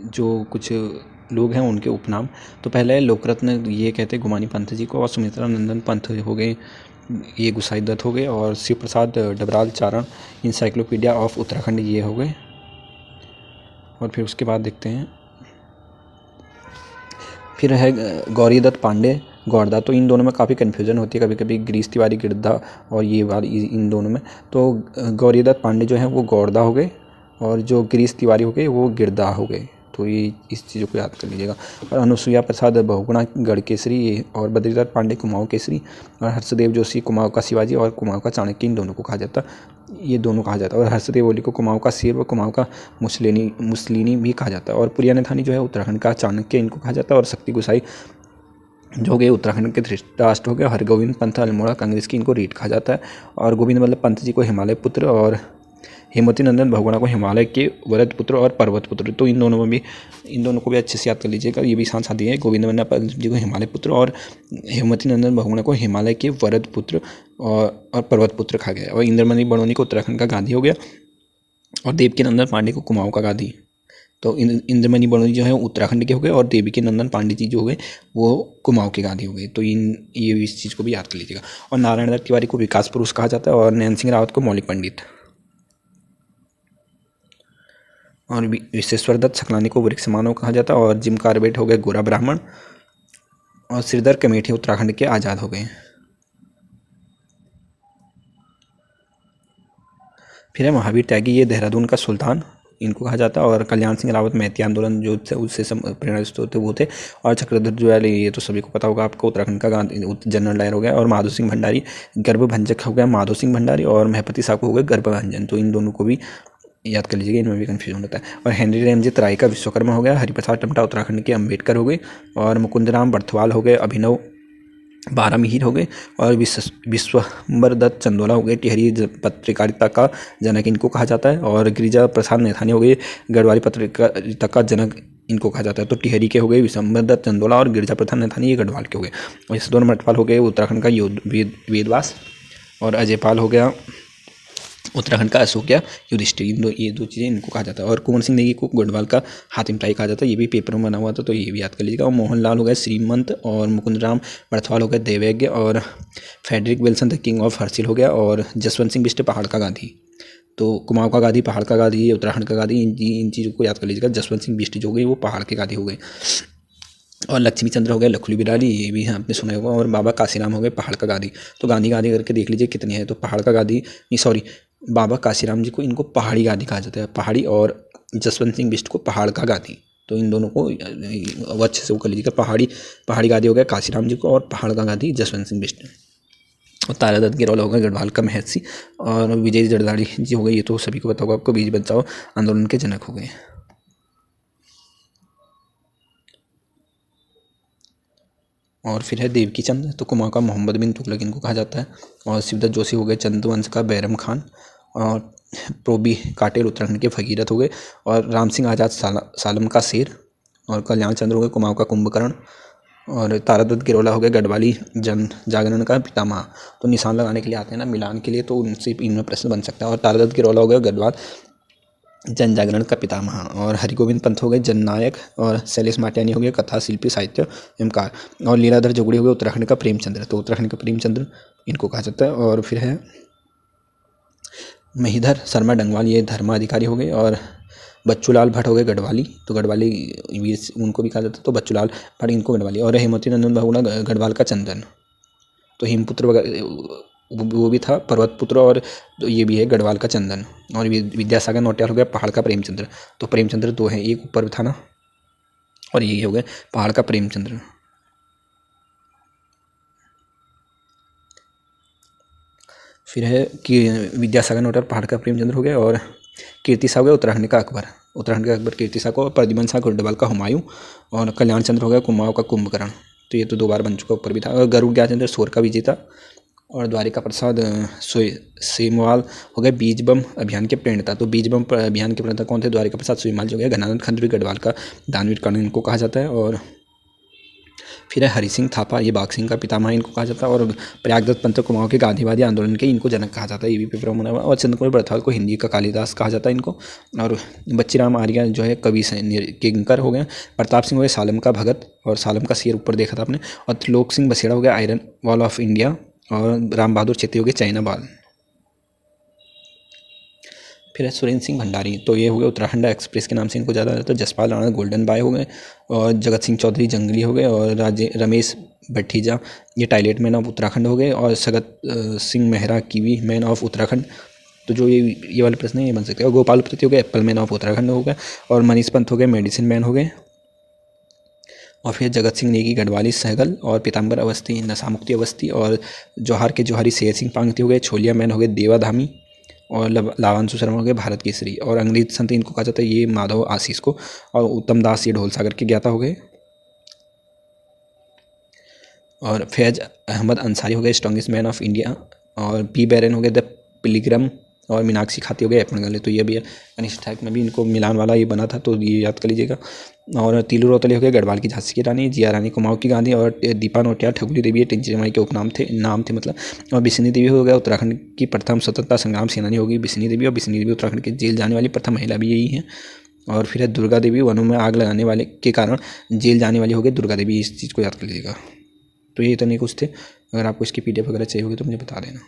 जो कुछ लोग हैं उनके उपनाम। तो पहले लोकरत्न ये कहते गुमानी पंत जी को, और सुमित्रा नंदन पंत हो गए, ये गुसाई दत्त हो गए, और शिव प्रसाद डबराल चारण इंसाइक्लोपीडिया ऑफ उत्तराखंड ये हो गए। और फिर उसके बाद देखते हैं, फिर है गौरी दत्त पांडे गौरदा। तो इन दोनों में काफ़ी कन्फ्यूजन होती है, कभी कभी गिरीश तिवारी गिरधा और ये वाली इन दोनों में। तो गौरी दत्त पांडे जो हैं वो गौरदा हो गए, और जो गिरीश तिवारी हो गए वो गिरधा हो गए। तो ये इस चीज़ों को याद कर लीजिएगा। और अनुसुईया प्रसाद बहुगुणा गढ़केसरी, और बद्रीदत्त पांडे कुमाऊँ केसरी, और हर्षदेव जोशी कुमाऊँ का शिवाजी और कुमाऊँ का चाणक्य, इन दोनों को कहा जाता, ये दोनों कहा जाता है। और हर्षदेव ओली को कुमाऊँ का शेर व कुमाऊँ का मुसलिनी भी कहा जाता है। और पुरियानथानी जो है उत्तराखंड का चाणक्य इनको कहा जाता है। और शक्ति गुसाई जो गए उत्तराखंड के धृतराष्ट्र हो गए। हरगोविंद पंत अल्मोड़ा कांग्रेस की, इनको रीट कहा जाता है। और गोविंद वल्लभ पंत जी को हिमालय पुत्र, और हेमवती नंदन बहुगुणा को हिमालय के वरद पुत्र और पर्वत पुत्र। तो इन दोनों को भी अच्छे से याद कर लीजिएगा, ये भी साथ साथ है। गोविंद वल्लभ पंत जी को हिमालय पुत्र, और हेमवती नंदन बहुगुणा को हिमालय के वरद पुत्र और पर्वत पुत्र कहा गया। और इंद्रमणि बड़ोनी को उत्तराखंड का गांधी हो गया, और देवकी नंदन पांडे को कुमाऊँ का गांधी। तो इंद्रमणि बड़ोनी जो है उत्तराखंड के हो गए, और देवकी नंदन पांडे जी जो हो गए वो कुमाऊँ के गांधी हो गए। तो ये इस चीज़ को भी याद कर लीजिएगा। और नारायण दत्त तिवारी को विकास पुरुष कहा जाता है, और नैन सिंह रावत को मौलिक पंडित, और विश्वेश्वर दत्त सकलानी को वृक्ष मानव कहा जाता है। और जिम कार्बेट हो गए गोरा ब्राह्मण, और श्रीधर कमेठी उत्तराखंड के आज़ाद हो गए। फिर है महावीर त्यागी, ये देहरादून का सुल्तान इनको कहा जाता है। और कल्याण सिंह रावत मैती आंदोलन जो उससे प्रेरित होते वो थे। और चक्रधर जुयाल, ये तो सभी को पता होगा आपको, उत्तराखंड का जनरल डायर हो गया। और माधो सिंह भंडारी गर्भभंजक हो गया माधो सिंह भंडारी, और महपति साहू हो गए गर्भभंजन। तो इन दोनों को भी याद कर लीजिएगा, इनमें भी कन्फ्यूजन होता है। और हेनरी रमजीत राय का विश्वकर्मा हो गया। हरिप्रसाद टमटा उत्तराखंड के अम्बेडकर हो गए। और मुकुंदराम बर्थवाल हो गए अभिनव बारामिहीर हो गए। और विश्वम्बर दत्त चंदोला हो गए टिहरी पत्रकारिता का जनक, इनको कहा जाता है। और गिरिजा प्रसाद नैथानी हो गए गढ़वाली पत्रकारिता का जनक, इनको कहा जाता है। तो टिहरी के हो गए विश्वम्बर दत्त चंदोला, और गिरिजा प्रसाद नैथानी ये गढ़वाल के हो गए। और इस दोनों मठपाल हो गए उत्तराखंड का वेदव्यास, और अजयपाल हो गया उत्तराखंड का अशोक या युधिष्ठिर। ये दो चीज़ें इनको कहा जाता है। और कुंवर सिंह नेगी को गढ़वाल का हातिम ताई कहा जाता है, ये भी पेपर में बना हुआ था, तो ये भी याद कर लीजिएगा। और मोहनलाल हो गए श्रीमंत, और मुकुंदराम बर्थवाल हो गए देवज्ञ, और Frederick Wilson the king of Harsil हो गया। और जसवंत सिंह बिष्ट पहाड़ का गांधी। तो कुमाऊँ का गांधी, पहाड़ का गांधी, उत्तराखंड का गांधी, इन चीज़ों को याद कर लीजिएगा। जसवंत सिंह बिष्ट जो हो गए वो पहाड़ के गांधी हो गए। और लक्ष्मी चंद्र हो गए लखुली बिराली, ये भी आपने सुना होगा। और बाबा काशीराम हो गए पहाड़ का गांधी। तो गांधी गांधी करके देख लीजिए कितनी है। तो पहाड़ का गांधी नहीं, सॉरी, बाबा काशीराम जी को इनको पहाड़ी गांधी कहा जाता है, पहाड़ी। और जसवंत सिंह बिष्ट को पहाड़ का गांधी। तो इन दोनों को अच्छे से वो कर लीजिएगा। पहाड़ी गांधी हो गया काशीराम जी को, और पहाड़ का गांधी जसवंत सिंह बिष्ट। और तारा दत्त गिरौला हो गया गढ़वाल का महर्षि। और विजय जरदारी जी हो गए, ये तो सभी को पता होगा आपको, बीज बचाओ आंदोलन के जनक हो गए। और फिर है देवकी चंद, तो कुमाऊँ का मोहम्मद बिन तुगलक इनको कहा जाता है। और शिवदत्त जोशी हो गए चंद्रवंश का बैरम खान। और प्रोबी काटेल उत्तराखंड के भगीरथ हो गए। और राम सिंह आज़ाद सालम का शेर। और कल्याण चंद्र हो गए कुमाऊँ का कुंभकर्ण। और तारा दत्त गिरौला हो गया गढ़वाली जन जागरण का पितामह। तो निशान लगाने के लिए आते हैं ना मिलान के लिए, तो उनसे इनमें प्रश्न बन सकता है। और तारा दत्त गिरौला हो गया गढ़वाल जन जागरण का पितामह। और हरिगोविंद पंत हो गए जननायक। और शैलेश माटियानी हो गए कथा शिल्पी साहित्य एवंकार। और लीलाधर जोगड़ी हो गए उत्तराखंड का प्रेमचंद्र। तो उत्तराखंड का प्रेमचंद्र इनको कहा जाता है। और फिर है महीधर शर्मा डंगवाल, ये धर्माधिकारी हो गए। और बच्चूलाल भट्ट हो गए गढ़वाली, तो गढ़वाली वीर उनको भी कहा जाता है, तो बच्चूलाल भट्ट इनको गढ़वाली। और हेमवती नंदन बहुगुणा गढ़वाल का चंदन। तो हिमपुत्र वो भी था पर्वत पुत्र, और ये भी है गढ़वाल का चंदन। और विद्यासागर नौटियाल हो गया पहाड़ का प्रेमचंद्र। तो प्रेमचंद्र दो हैं, एक ऊपर था ना, और ये हो गया पहाड़ का प्रेमचंद्र। फिर है कि विद्यासागर नौटियाल पहाड़ का प्रेमचंद्र हो गया। और कीर्ति शाह हो गया उत्तराखंड का अकबर कीर्ति शाह को। और प्रद्युमन शाह गढ़वाल का हुमायूं। और कल्याण चंद्र हो गया कुमाऊँ का कुंभकर्ण। तो ये तो 2 बार बन चुका, ऊपर भी था। और गरुड़ ज्ञानचंद्र सोर का विजेता। और द्वारिका प्रसाद सेमवाल हो गए बीज बम अभियान के प्रणेता। तो बीज बम अभियान के प्रणेता कौन थे? द्वारिका प्रसाद सोईमाल जो गए। घनानंद खंडूरी गढ़वाल का दानवीर कर्ण इनको कहा जाता है। और फिर है हरि सिंह थापा, ये बाघ सिंह का पितामह इनको कहा जाता है। और प्रयागदत्त पंत कुमाऊं के गांधीवादी आंदोलन के इनको जनक कहा जाता है, ये भी पेपर में बना हुआ है। और चंद्रकुमार बड़थाल को हिंदी का कालिदास कहा जाता है इनको। और बच्चीराम आर्य जो है कवि किंकर हो गए। प्रताप सिंह हो गए सालम का भगत, और सालम का शेर ऊपर देखा था आपने। और त्रिलोक सिंह बसेड़ा हो गया आयरन वॉल ऑफ इंडिया। और राम बहादुर छेत्री हो गए चाइना बाल। फिर है सुरेंद्र सिंह भंडारी, तो ये हो गए उत्तराखंड एक्सप्रेस के नाम से इनको ज़्यादा जाता है। जसपाल राणा गोल्डन बाय हो गए। और जगत सिंह चौधरी जंगली हो गए। और रमेश भट्टीजा ये टायलेट मैन ऑफ उत्तराखंड हो गए। और Sagat Singh Mehra kiwi man of Uttarakhand. तो जो ये वाले प्रश्न है ये बन सकते हैं। और गोपाल प्रति हो गए एप्पल मैन ऑफ उत्तराखंड हो गया। और मनीष पंत हो गए मेडिसिन मैन हो गए। और फिर जगत सिंह नेगी गढ़वाली सहगल। और पीताम्बर अवस्थी नशा मुक्ति अवस्थी। और जौहार के जौहरी शेर सिंह पांगती हो गए। छोलिया मैन हो गए देवाधामी। और लावांशु शर्मा हो गए भारत केसरी। और अंग्रेज संत इनको कहा जाता है ये माधव आशीष को। और उत्तम दास ये ढोल सागर के ज्ञाता हो गए। और फैज अहमद अंसारी हो गए स्ट्रॉन्गेस्ट मैन ऑफ इंडिया। और पी बैरन हो गए द पिलग्रम। और मीनाक्षी खाती हो गए अपन गले, तो ये भी है। कनिष्ठ ठैक में भी इनको मिलान वाला ये बना था, तो ये याद कर लीजिएगा। और तीलू रोतले हो गए गढ़वाल की झांसी की रानी। जिया रानी कुमाऊं की गांधी। और दीपा नोटियाल ठगुली देवी टिंचीमाई के उपनाम थे, नाम थे मतलब। और बिस्नी देवी हो गया उत्तराखंड की प्रथम स्वतंत्रता संग्राम सेनानी होगी बिस्नी देवी। और बिस्नी देवी उत्तराखंड की जेल जाने वाली प्रथम महिला भी यही है। और फिर है दुर्गा देवी, वनों में आग लगाने वाले के कारण जेल जाने वाली हो गई दुर्गा देवी, इस चीज़ को याद कर लीजिएगा। तो ये इतने कुछ थे। अगर आपको इसकी PDF वगैरह चाहिए होगी तो मुझे बता देना।